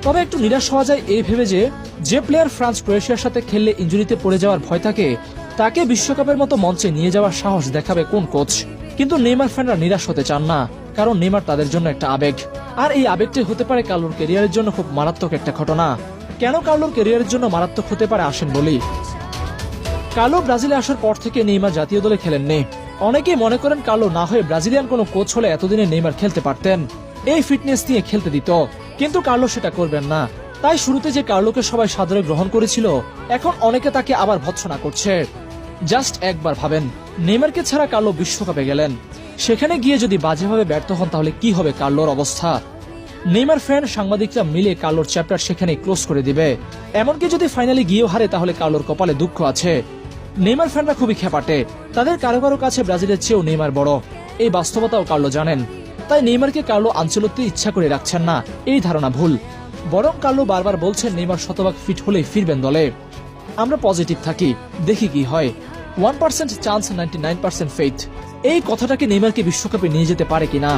তবে একটু নিরাশ হওয়া যায় এই ভেবে যে প্লেয়ার ফ্রান্স ক্রোয়েশিয়ার সাথে খেললে ইনজুরিতে পড়ে যাওয়ার ভয় থাকে তাকে বিশ্বকাপের মতো মঞ্চে নিয়ে যাওয়ার সাহস দেখাবে কোন কোচ। কিন্তু নেইমার ফ্যানরা নিরাশ হতে চান না, কারণ নেইমার তাদের জন্য একটা আবেগ, আর এই আবেগটাই হতে পারে কার্লোর ক্যারিয়ারের জন্য খুব মারাত্মক একটা ঘটনা। কেন কার্লোর ক্যারিয়ারের জন্য মারাত্মক হতে পারে আসেন বলি। কার্লো ব্রাজিলে আসার পর থেকে নেইমার জাতীয় দলে খেলেননি। অনেকেই মনে করেন কার্লো না হয়ে ব্রাজিলিয়ান কোনো কোচ হলে এতদিনে নেইমার খেলতে পারতেন, এই ফিটনেস নিয়ে খেলতে দিত, কিন্তু কার্লো সেটা করবেন না। তাই শুরুতে যে কার্লোকে সবাই সাদরে গ্রহণ করেছিল, এখন অনেকে তাকে আবার ভৎসনা করছে। জাস্ট একবার ভাবেন, নেইমারকে ছাড়া কার্লো বিশ্বকাপে গেলেন, সেখানে গিয়ে যদি বাজেভাবে ব্যর্থ হন তাহলে কি হবে কার্লোর অবস্থা। নেইমার ফ্যান সাংবাদিকরা মিলে কার্লোর চ্যাপ্টার সেখানেই ক্লোজ করে দিবে। এমনকি যদি ফাইনালে গিয়েও হারে তাহলে কার্লোর কপালে দুঃখ আছে। নেইমার ফ্যানরা খুবই খেপাটে, তাদের কারো কারো কাছে ব্রাজিলের চেয়েও নেইমার বড়, এই বাস্তবতাও কার্লো জানেন। তাই নেইমারকে কার্লো আঞ্চলতে ইচ্ছা করে রাখছেন না, এই ধারণা ভুল। বরং কার্লো বারবার বলছেন নেইমার শতভাগ ফিট হলেই ফিরবেন দলে। আমরা পজিটিভ থাকি, দেখি কি হয়। 1% চান্স 99% ফেথ, এই কথাটাকে নেইমারকে বিশ্বকাপে নিয়ে যেতে পারে কিনা।